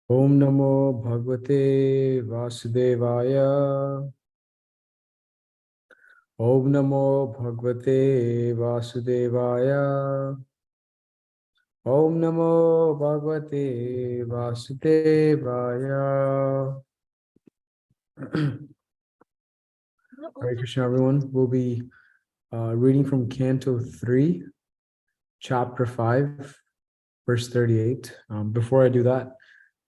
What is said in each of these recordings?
Om Namo Bhagavate Vasudevaya. Om Namo Bhagavate Vasudevaya. Om Namo Bhagavate Vasudevaya. Hare Krishna, everyone. We'll be reading from Canto 3, Chapter 5, verse 38. Before I do that,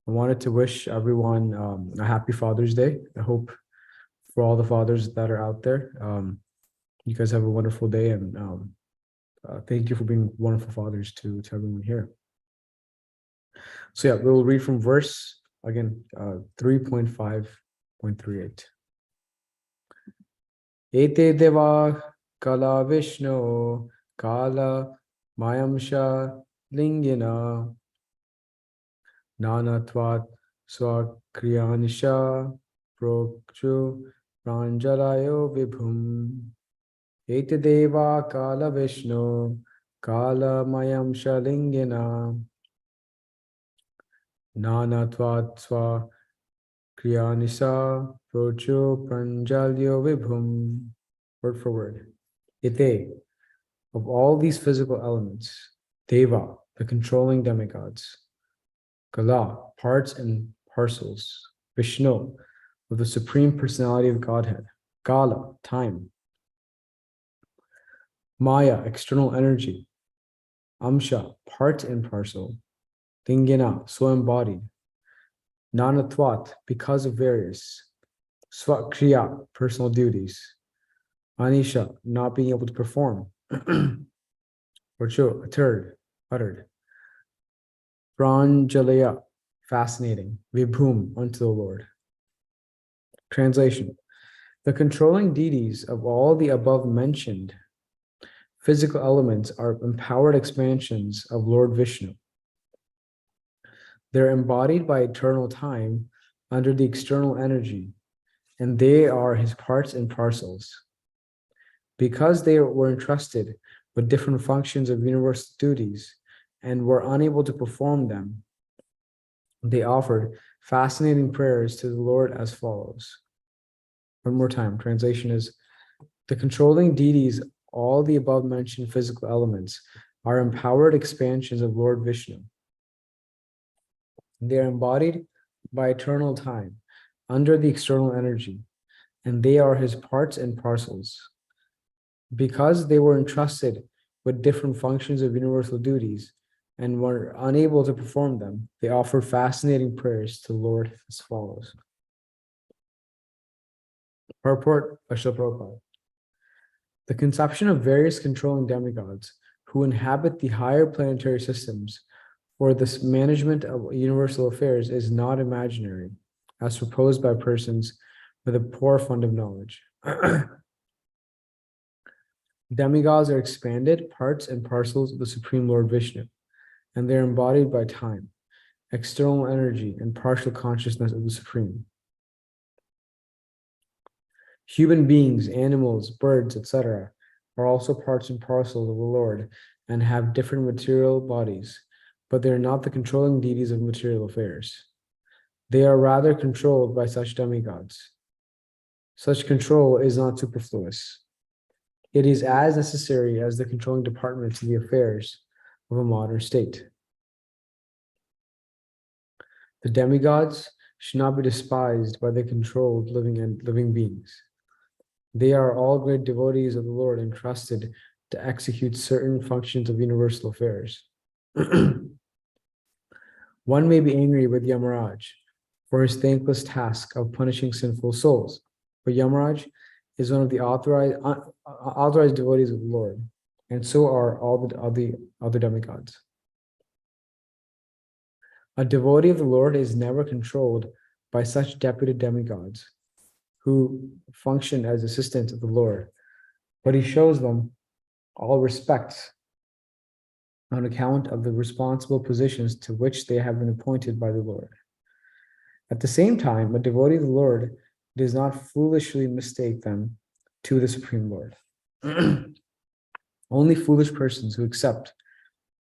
I wanted to wish everyone a happy Father's Day. I hope for all the fathers that are out there, you guys have a wonderful day, and thank you for being wonderful fathers to everyone here. So yeah, we'll read from verse, again, 3.5.38. Ete deva kala Vishnu kala mayamsha lingina nanatvat swakriyanisha prokchu pranjalayo vibhum. Ete deva kala Vishnu kala mayamsha lingina nanatvat swa kriyanisa procho pranjalyo vibhum. Word for word. Ite, of all these physical elements, Deva, the controlling demigods, Kala, parts and parcels, Vishnu, of the Supreme Personality of Godhead, Kala, time, Maya, external energy, Amsha, part and parcel, Lingena, so embodied, Nanatvat, because of various, Swakriya, personal duties, Anisha, not being able to perform, Varcho, uttered, Pranjalaya, fascinating, Vibhum, unto the Lord. Translation: the controlling deities of all the above mentioned physical elements are empowered expansions of Lord Vishnu. They're embodied by eternal time under the external energy, and they are his parts and parcels. Because they were entrusted with different functions of universal duties and were unable to perform them, they offered fascinating prayers to the Lord as follows. One more time, translation is, the controlling deities, all the above mentioned physical elements, are empowered expansions of Lord Vishnu. They are embodied by eternal time under the external energy, and they are his parts and parcels. Because they were entrusted with different functions of universal duties and were unable to perform them, they offered fascinating prayers to the Lord as follows. Purport by Srila Prabhupada. The conception of various controlling demigods who inhabit the higher planetary systems for the management of universal affairs is not imaginary, as proposed by persons with a poor fund of knowledge. Demigods are expanded parts and parcels of the Supreme Lord Vishnu, and they are embodied by time, external energy, and partial consciousness of the Supreme. Human beings, animals, birds, etc., are also parts and parcels of the Lord and have different material bodies, but they are not the controlling deities of material affairs. They are rather controlled by such demigods. Such control is not superfluous. It is as necessary as the controlling department to the affairs of a modern state. The demigods should not be despised by the controlled living beings. They are all great devotees of the Lord entrusted to execute certain functions of universal affairs. One may be angry with Yamaraj for his thankless task of punishing sinful souls, but Yamaraj is one of the authorized devotees of the Lord, and so are all the other demigods. A devotee of the Lord is never controlled by such deputed demigods who function as assistants of the Lord, but he shows them all respect on account of the responsible positions to which they have been appointed by the Lord. At the same time, a devotee of the Lord does not foolishly mistake them to the Supreme Lord. Only foolish persons who accept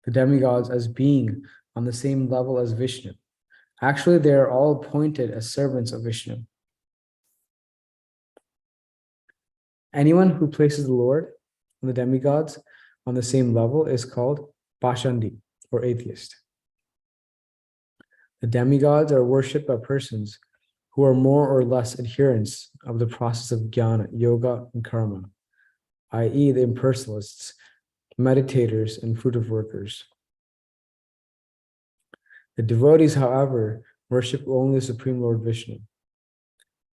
the demigods as being on the same level as Vishnu, Actually, they are all appointed as servants of Vishnu. Anyone who places the Lord and the demigods on the same level is called Pashandi, or atheist. The demigods are worshipped by persons who are more or less adherents of the process of jnana, yoga, and karma, i.e., the impersonalists, meditators, and fruitive workers. The devotees, however, worship only the Supreme Lord Vishnu.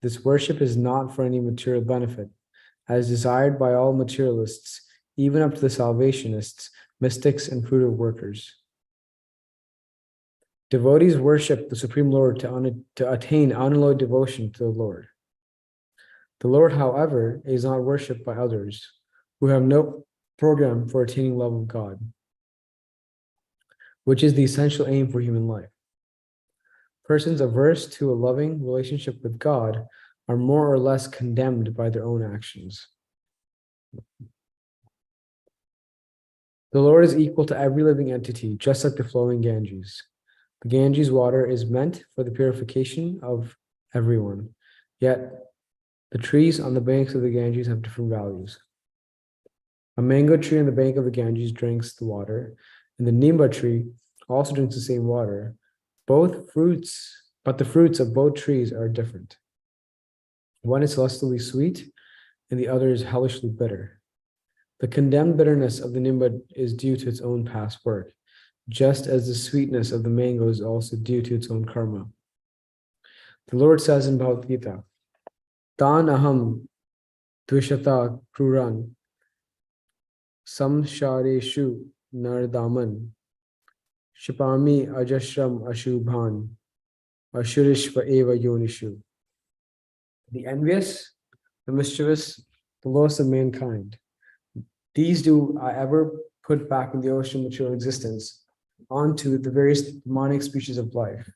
This worship is not for any material benefit, as desired by all materialists, even up to the salvationists, mystics, and fruitive workers. Devotees worship the Supreme Lord to attain unalloyed devotion to the Lord. The Lord, however, is not worshipped by others who have no program for attaining love of God, which is the essential aim for human life. Persons averse to a loving relationship with God are more or less condemned by their own actions. The Lord is equal to every living entity, just like the flowing Ganges. The Ganges water is meant for the purification of everyone, yet the trees on the banks of the Ganges have different values. A mango tree on the bank of the Ganges drinks the water, and the Nimba tree also drinks the same water. But the fruits of both trees are different. One is lustily sweet, and the other is hellishly bitter. The condemned bitterness of the Nimba is due to its own past work, just as the sweetness of the mango is also due to its own karma. The Lord says in Bhagavad Gita, Tan aham dvishata kruran samshareshu nardaman shipami ajashram ashubhan ashurishva eva yonishu. The envious, the mischievous, the lowest of mankind. These do I ever put back in the ocean of material existence onto the various demonic species of life.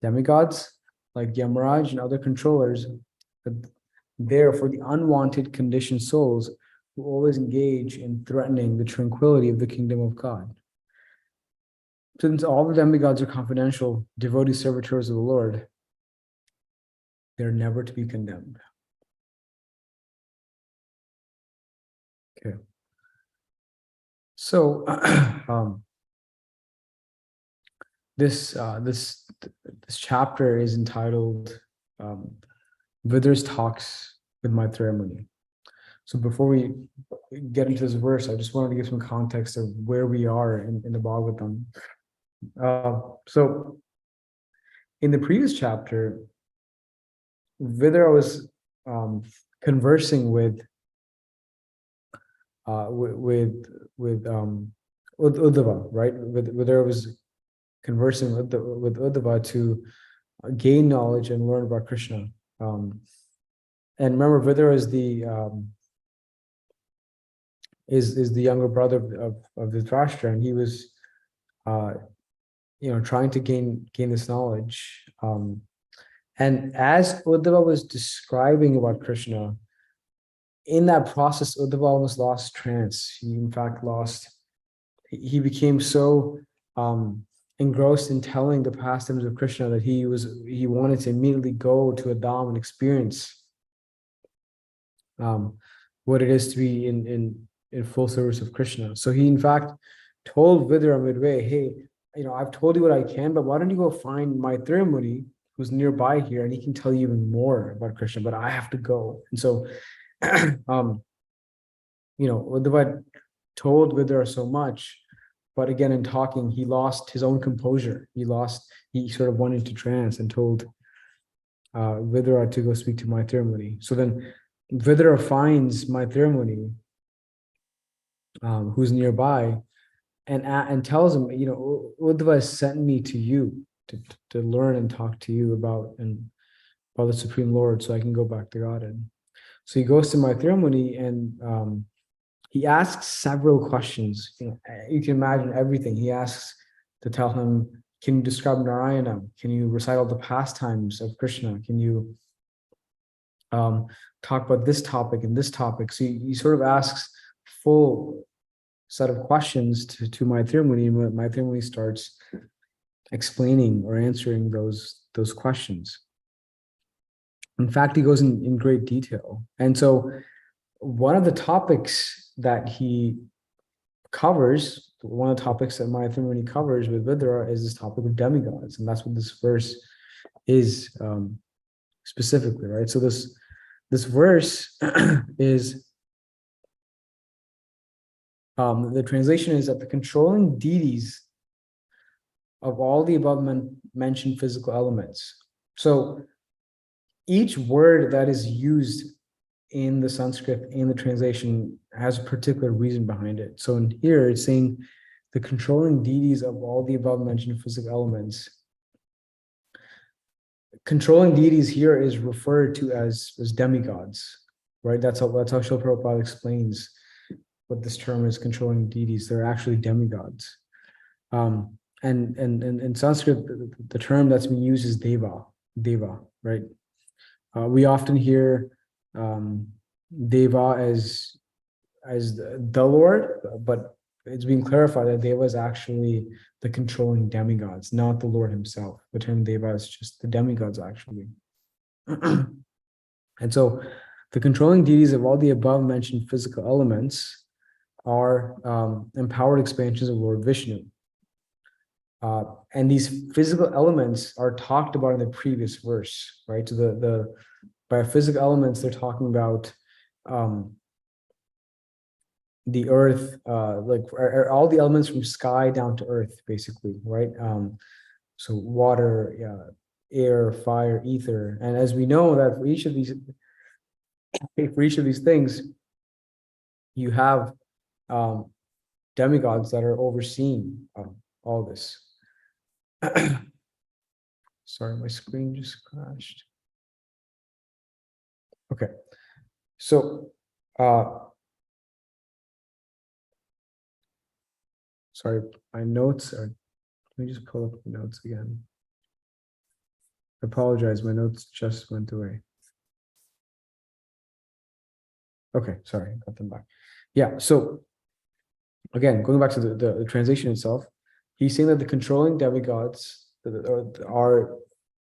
Demigods, like Yamaraj and other controllers, there for the unwanted conditioned souls who always engage in threatening the tranquility of the kingdom of God. Since all the demigods are confidential, devotee servitors of the Lord, they're never to be condemned. Okay. So this chapter is entitled Vidar's Talks with Maitreya Muni. So before we get into this verse, I just wanted to give some context of where we are in the Bhagavatam. So in the previous chapter, Vidura was conversing with Uddhava, right? Vidura was conversing with Uddhava to gain knowledge and learn about Krishna. And remember, Vidura is the younger brother of Dhritarashtra, and he was trying to gain this knowledge. And as Uddhava was describing about Krishna, in that process, Uddhava almost lost trance. He in fact he became so engrossed in telling the pastimes of Krishna that he wanted to immediately go to a dham and experience what it is to be in full service of Krishna. So he in fact told Vidura midway, hey, I've told you what I can, but why don't you go find Maitreya Muni, who's nearby here, and he can tell you even more about Krishna, but I have to go. And so Uddhava told Vidura so much, but again, in talking, he lost his own composure. He sort of went into trance and told Vidura to go speak to Maitreya Muni. So then Vidura finds Maitreya Muni, who's nearby, and tells him, Uddhava has sent me to you to learn and talk to you about the Supreme Lord, so I can go back to Godhead. So he goes to Maitreya Muni and he asks several questions. You can imagine everything. He asks to tell him, can you describe Narayana? Can you recite all the pastimes of Krishna? Can you talk about this topic and this topic? So he sort of asks full set of questions to Maitreya Muni. Maitreya Muni starts explaining or answering those questions. In fact, he goes in great detail. And so one of the topics that he covers, one of the topics that Mahatma covers with Vidura is this topic of demigods. And that's what this verse is specifically, right? So this verse is, the translation is that the controlling deities of all the above mentioned physical elements. So each word that is used in the Sanskrit, in the translation, has a particular reason behind it. So in here, it's saying the controlling deities of all the above mentioned physical elements. Controlling deities here is referred to as demigods, right? That's how Srila Prabhupada explains what this term is, controlling deities. They're actually demigods. And in Sanskrit, the term that's being used is deva, right? We often hear deva as the Lord, but it's being clarified that deva is actually the controlling demigods, not the Lord himself. The term deva is just the demigods, actually. And so the controlling deities of all the above mentioned physical elements are empowered expansions of Lord Vishnu. And these physical elements are talked about in the previous verse, right? So by physical elements, they're talking about the earth, like all the elements from sky down to earth, basically, right? So water, air, fire, ether. And as we know that for each of these things, you have demigods that are overseeing all this. Sorry, my screen just crashed. Okay, so sorry, my notes are, let me just pull up the notes again. I apologize, my notes just went away. Okay, sorry, got them back. Yeah, so again, going back to the translation itself, he's saying that the controlling demigods are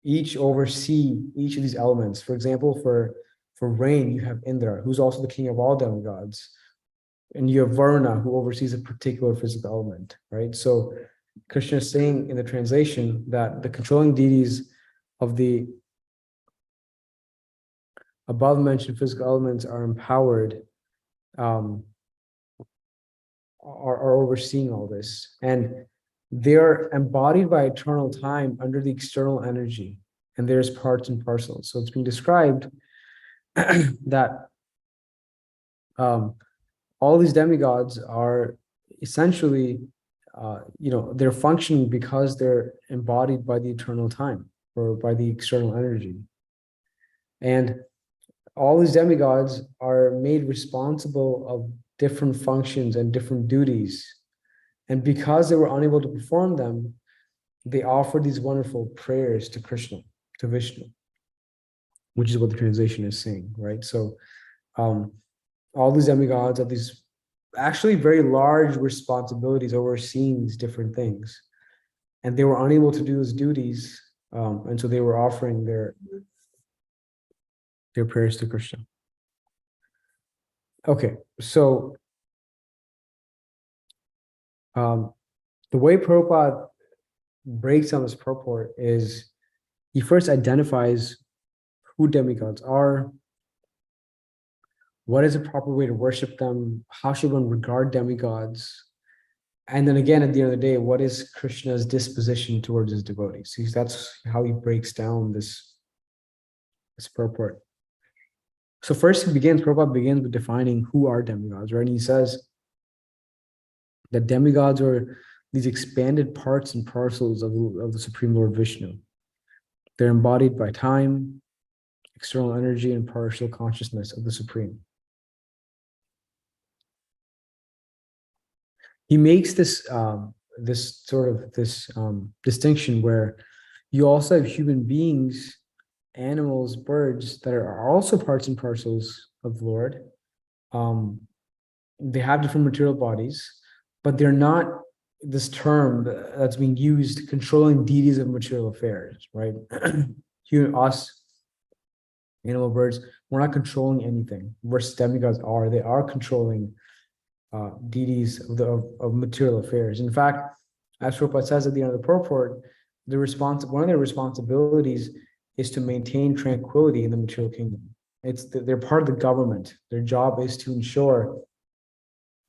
each oversee each of these elements. For example, for rain, you have Indra, who's also the king of all demigods. And you have Varuna, who oversees a particular physical element, right? So Krishna is saying in the translation that the controlling deities of the above mentioned physical elements are empowered, are overseeing all this. And they're embodied by eternal time under the external energy. And there's parts and parcels. So it's being described that all these demigods are essentially, they're functioning because they're embodied by the eternal time or by the external energy. And all these demigods are made responsible of different functions and different duties. And because they were unable to perform them, they offer these wonderful prayers to Krishna, to Vishnu, which is what the translation is saying, right? So all these demigods have these actually very large responsibilities overseeing these different things. And they were unable to do those duties. And so they were offering their prayers to Krishna. Okay, so the way Prabhupada breaks down this purport is he first identifies who demigods are, what is a proper way to worship them, how should one regard demigods, and then again, at the end of the day, what is Krishna's disposition towards his devotees? See, that's how he breaks down this purport. So first Prabhupada begins with defining who are demigods, right? And he says that demigods are these expanded parts and parcels of the Supreme Lord Vishnu. They're embodied by time, external energy, and partial consciousness of the Supreme. He makes this distinction where you also have human beings, animals, birds that are also parts and parcels of the Lord. They have different material bodies, but they're not this term that's being used, controlling deities of material affairs, right? Us, animal, birds, we're not controlling anything. Versus demigods are. They are controlling deities of material affairs. In fact, as Prabhupada says at the end of the purport, one of their responsibilities is to maintain tranquility in the material kingdom. They're part of the government. Their job is to ensure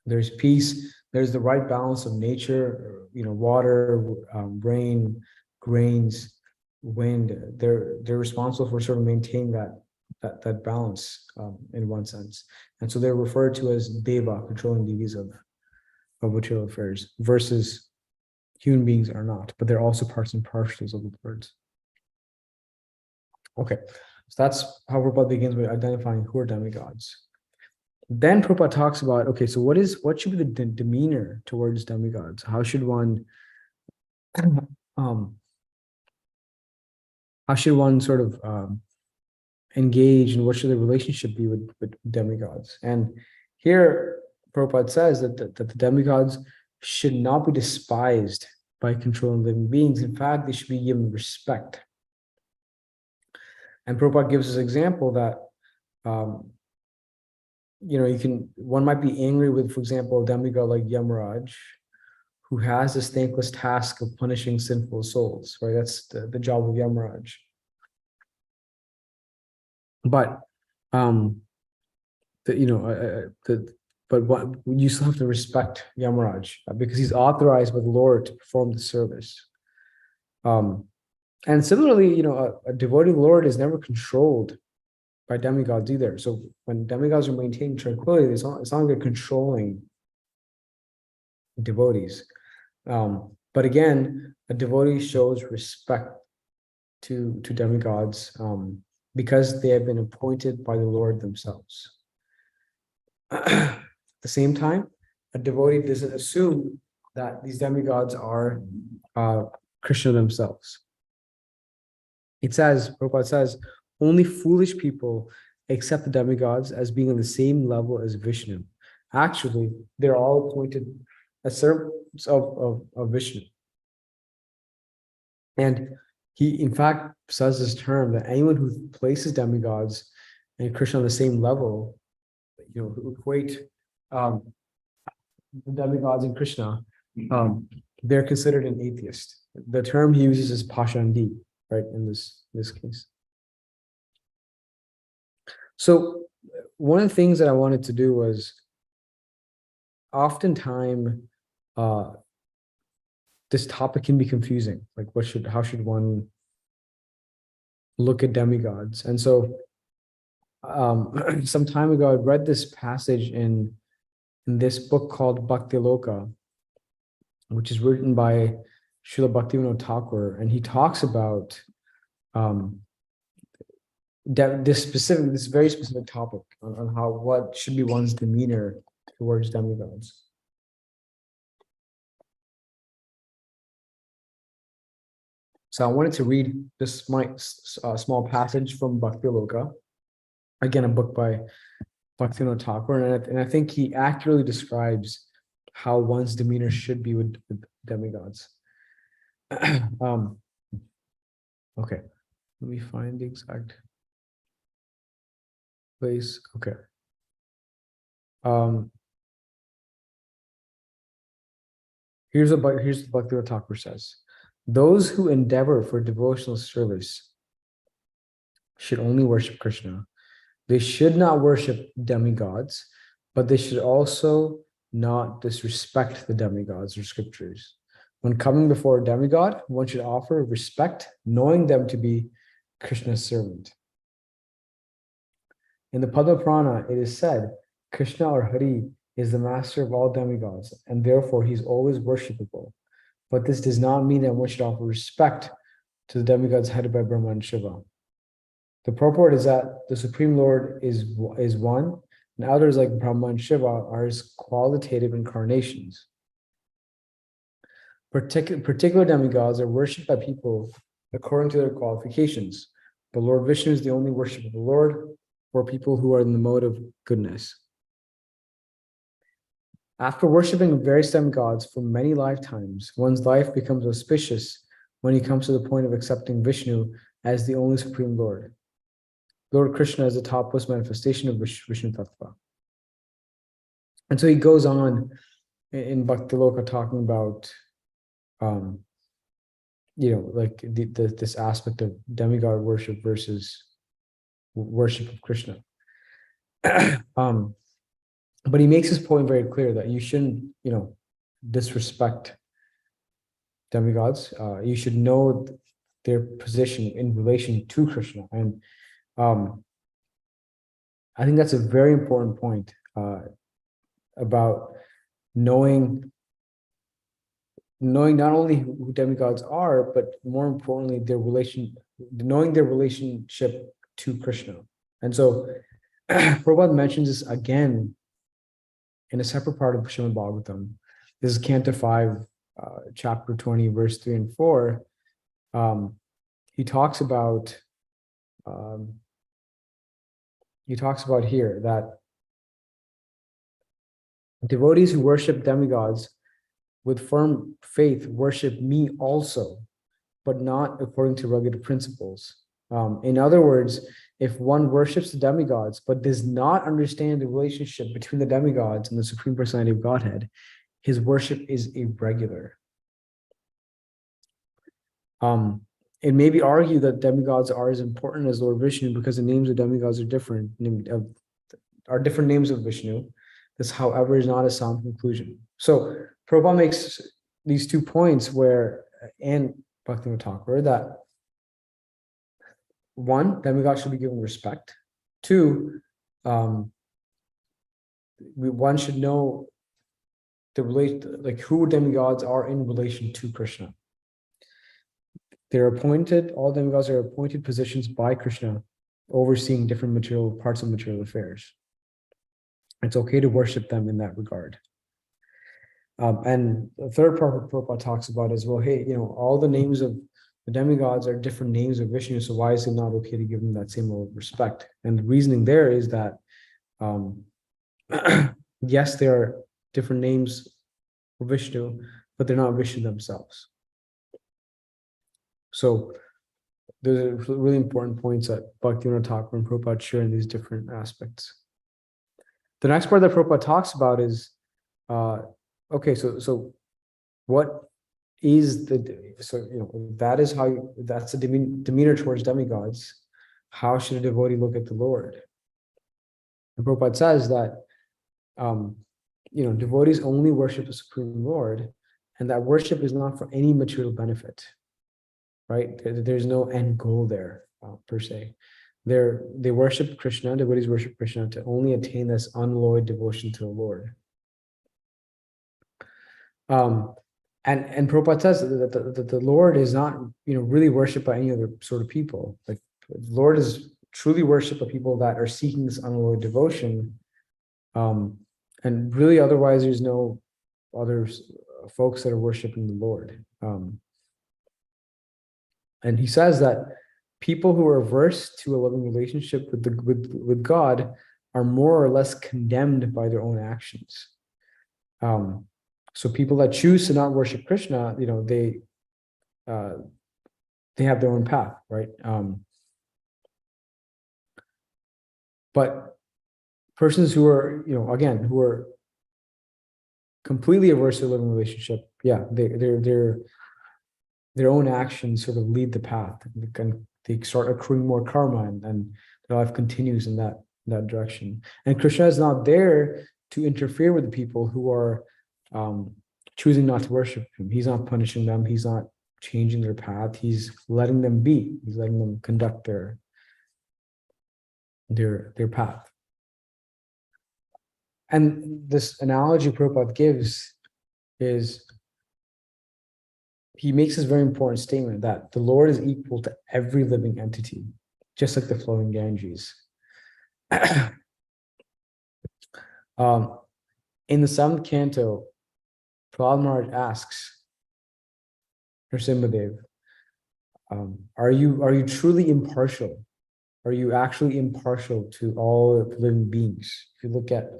there's peace, there's the right balance of nature, water, rain, grains, wind. They're responsible for sort of maintaining that balance in one sense. And so they're referred to as deva, controlling deities of material affairs, versus human beings are not, but they're also parts and parcels of the birds. Okay, so that's how Prabhupada begins with identifying who are demigods. Then Prabhupada talks about, okay, so what should be the demeanor towards demigods? How should one sort of engage, and what should the relationship be with demigods? And here Prabhupada says that the demigods should not be despised by controlling living beings. In fact, they should be given respect. And Prabhupada gives this example that one might be angry with, for example, a demigod like Yamaraj, who has this thankless task of punishing sinful souls, right? That's the job of Yamaraj. But you still have to respect Yamaraj because he's authorized by the Lord to perform the service. And similarly, a devotee of the Lord is never controlled by demigods either. So when demigods are maintaining tranquility, it's not like they're controlling devotees. But again, a devotee shows respect to demigods because they have been appointed by the Lord themselves. At the same time, a devotee doesn't assume that these demigods are Krishna themselves. Prabhupada says, only foolish people accept the demigods as being on the same level as Vishnu. Actually, they're all appointed as servants of Vishnu. And he, in fact, says this term that anyone who places demigods and Krishna on the same level, who equate the demigods and Krishna, they're considered an atheist. The term he uses is pashandi, right, in this case. So one of the things that I wanted to do was, oftentimes, this topic can be confusing. Like, how should one look at demigods? And so, some time ago, I read this passage in this book called Bhakti Loka, which is written by Srila Bhaktivinoda Thakur, and he talks about this very specific topic on what should be one's demeanor towards demigods. So I wanted to read this small passage from Bhakti Loka, again a book by Bhaktivinoda Thakur, and I think he accurately describes how one's demeanor should be with demigods. Okay, let me find the exact place. Okay. Here's what Bhaktivinoda Thakur says. Those who endeavor for devotional service should only worship Krishna. They should not worship demigods, but they should also not disrespect the demigods or scriptures. When coming before a demigod, one should offer respect, knowing them to be Krishna's servant. In the Padma Purana, it is said, Krishna or Hari is the master of all demigods, and therefore he's always worshipable. But this does not mean that one should offer respect to the demigods headed by Brahma and Shiva. The purport is that the Supreme Lord is one, and others like Brahma and Shiva are his qualitative incarnations. Particular demigods are worshipped by people according to their qualifications, but Lord Vishnu is the only worshipable Lord for people who are in the mode of goodness. After worshipping various demigods for many lifetimes, one's life becomes auspicious when he comes to the point of accepting Vishnu as the only Supreme Lord. Lord Krishna is the topmost manifestation of Vishnu Tattva. And so he goes on in Bhakti Loka talking about, like this aspect of demigod worship versus worship of Krishna. But he makes his point very clear that you shouldn't, disrespect demigods. You should know their position in relation to Krishna. And I think that's a very important point about knowing not only who demigods are, but more importantly, knowing their relationship to Krishna. And so Prabhupada mentions this again in a separate part of Srimad Bhagavatam. This is Canto 5, chapter 20, verse 3 and 4. He talks about here that devotees who worship demigods with firm faith worship me also, but not according to regular principles. In other words, if one worships the demigods but does not understand the relationship between the demigods and the Supreme Personality of Godhead, his worship is irregular. It may be argued that demigods are as important as Lord Vishnu because the names of demigods are different, are different names of Vishnu. This, however, is not a sound conclusion. So Prabhupada makes these 2 points and Bhaktivinoda Thakur, that 1, demigods should be given respect. 2, one should know who demigods are in relation to Krishna. All demigods are appointed positions by Krishna, overseeing different parts of material affairs. It's okay to worship them in that regard. And the third part Prabhupada talks about is, well, hey, all the names of the demigods are different names of Vishnu, so why is it not okay to give them that same level of respect? And the reasoning there is that, yes, there are different names for Vishnu, but they're not Vishnu themselves. So those are really important points that Bhaktivinoda Thakur and Prabhupada share in these different aspects. The next part that Prabhupada talks about is, so what is that's the demeanor towards demigods. How should a devotee look at the Lord? And Prabhupada says that, devotees only worship the Supreme Lord, and that worship is not for any material benefit, right? There's no end goal there, per se. They worship Krishna, devotees worship Krishna to only attain this unalloyed devotion to the Lord. And Prabhupada says that the Lord is not, really worshipped by any other sort of people. Like, the Lord is truly worshipped by people that are seeking this unalloyed devotion. And really, otherwise, there's no other folks that are worshiping the Lord. And he says that people who are averse to a loving relationship with God are more or less condemned by their own actions. So people that choose to not worship Krishna, they have their own path, right? But persons who are, who are completely averse to a living relationship, their own actions sort of lead the path. They start accruing more karma, and their life continues in that direction. And Krishna is not there to interfere with the people who are choosing not to worship him. He's not punishing them. He's not changing their path. He's letting them be. He's letting them conduct their path. And this analogy Prabhupada gives is, he makes this very important statement that the Lord is equal to every living entity, just like the flowing Ganges. In the 7th canto, Prahlad Maharaj asks Nrsimhadev, are you truly impartial? Are you actually impartial to all living beings? If you look at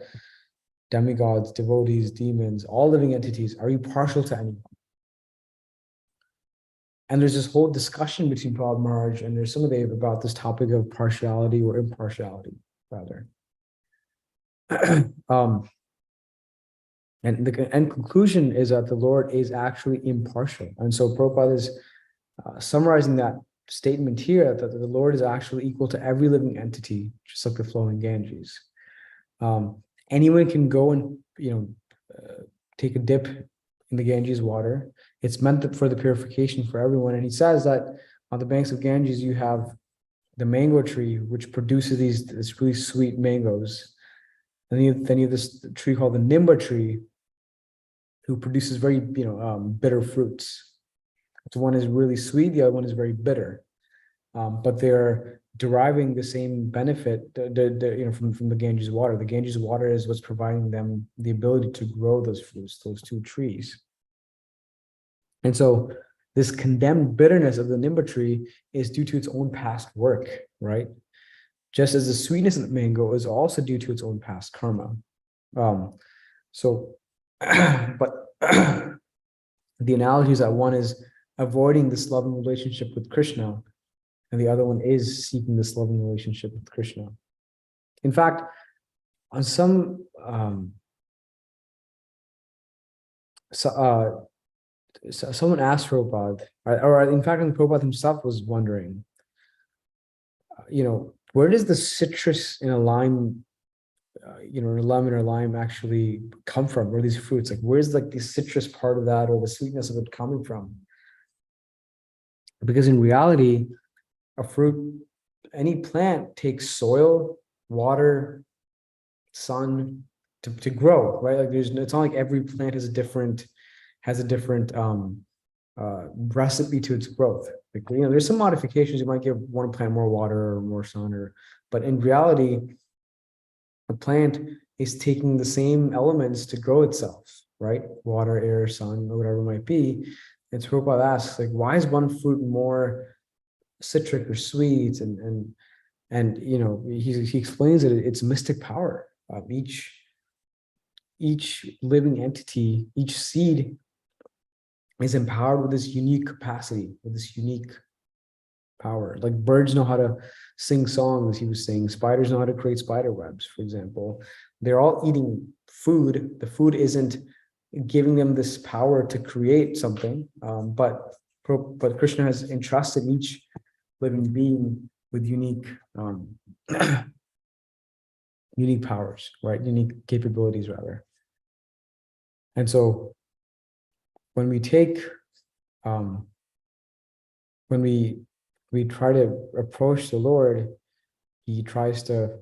demigods, devotees, demons, all living entities, are you partial to anyone? And there's this whole discussion between Prahlad Maharaj and there's Srimadeva about this topic of partiality or impartiality, rather. And the end conclusion is that the Lord is actually impartial. And so Prabhupada is summarizing that statement here, that the Lord is actually equal to every living entity, just like the flowing Ganges. Anyone can go and take a dip in the Ganges water. It's meant for the purification for everyone. And he says that on the banks of Ganges, you have the mango tree, which produces this really sweet mangoes. And then you have this tree called the Nimba tree, who produces very bitter fruits. So one is really sweet, the other one is very bitter. But they're deriving the same benefit from the Ganges water. The Ganges water is what's providing them the ability to grow those fruits, those two trees. And so this condemned bitterness of the Nimba tree is due to its own past work, right? Just as the sweetness of the mango is also due to its own past karma. But the analogy is that one is avoiding this loving relationship with Krishna, and the other one is seeking this loving relationship with Krishna. In fact, on someone asked Prabhupada, or in fact, Prabhupada himself was wondering, where does the citrus in a lime, in a lemon or lime actually come from? Where these fruits, like where's like the citrus part of that or the sweetness of it coming from? Because in reality, a fruit, any plant takes soil, water, sun to grow, right? Like it's not like every plant has a different recipe to its growth. Like, there's some modifications. You might give one plant more water or more sun, but in reality, a plant is taking the same elements to grow itself, right? Water, air, sun, or whatever it might be. And so Prabhupada asks, like, why is one fruit more citric or sweet? And he explains that it's mystic power. Each living entity, each seed is empowered with this unique capacity, with this unique power. Like birds know how to sing songs, he was saying. Spiders know how to create spider webs, for example. They're all eating food. The food isn't giving them this power to create something, but Krishna has entrusted each living being with unique unique powers, right? Unique capabilities, rather. And so when we take when we try to approach the Lord, he tries to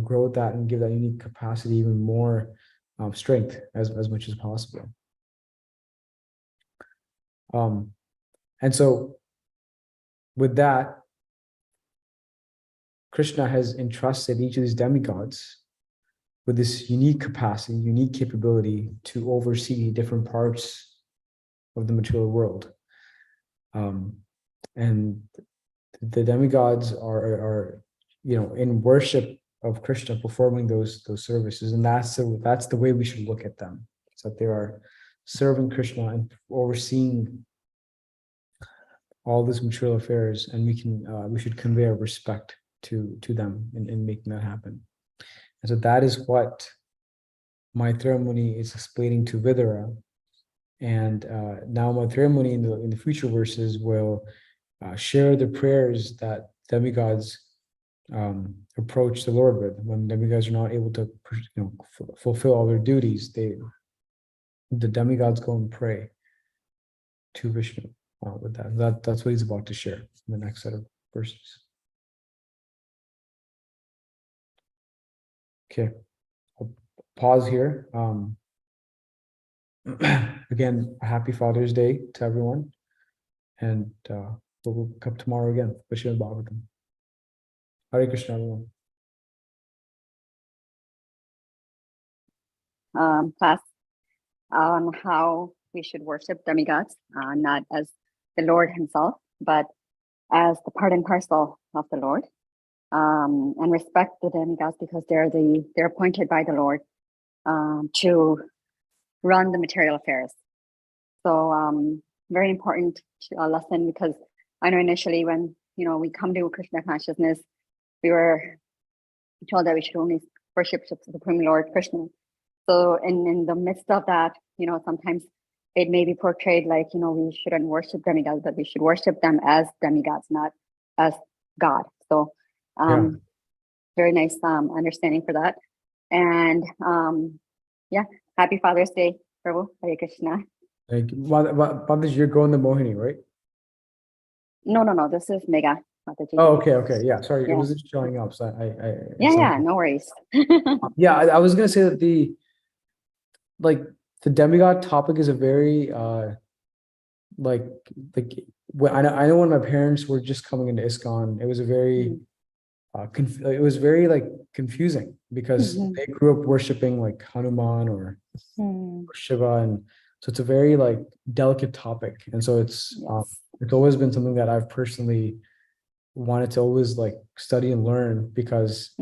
grow that and give that unique capacity even more strength as much as possible. And so with that, Krishna has entrusted each of these demigods with this unique capacity, unique capability to oversee different parts of the material world. And the demigods are in worship of Krishna, performing those services, and that's the way we should look at them. So that they are serving Krishna and overseeing all these material affairs, and we should convey our respect to them in making that happen. And so that is what Maitreya Muni is explaining to Vidura, and now Maitreya Muni in the future verses will share the prayers that demigods approach the Lord with. When demigods are not able to fulfill all their duties, the demigods go and pray to Vishnu with that. That's what he's about to share in the next set of verses. Okay, I'll pause here. Again, happy Father's Day to everyone, and we'll come tomorrow again. Srimad Bhagavatam. Hare Krishna, everyone. Class on how we should worship demigods, not as the Lord himself, but as the part and parcel of the Lord, and respect the demigods because they're appointed by the Lord to run the material affairs. So very important lesson, because I know initially when we come to Krishna consciousness, we were told that we should only worship the Supreme Lord Krishna. So in the midst of that, sometimes it may be portrayed like, we shouldn't worship demigods, but we should worship them as demigods, not as God. So very nice understanding for that. And happy Father's Day, Prabhu. Hare Krishna. Thank you. Mataji, you're going to Mohini, right? No. This is Mega. Mataji. Oh, okay. Yeah, sorry. Yeah. It wasn't showing up. So No worries. Yeah, I was gonna say that the demigod topic is a very I know when my parents were just coming into ISKCON, it was a very it was very confusing, because they grew up worshiping like Hanuman or Shiva, and so it's a very delicate topic, and so it's always been something that I've personally wanted to always study and learn, because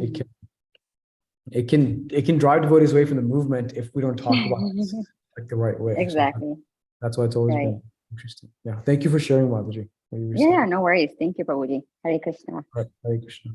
it can drive devotees away from the movement if we don't talk about it the right way. Exactly. So that's why it's always been interesting. Yeah. Thank you for sharing, Mataji. No worries. Thank you, Prabhuji. Hare Krishna. Hare Krishna.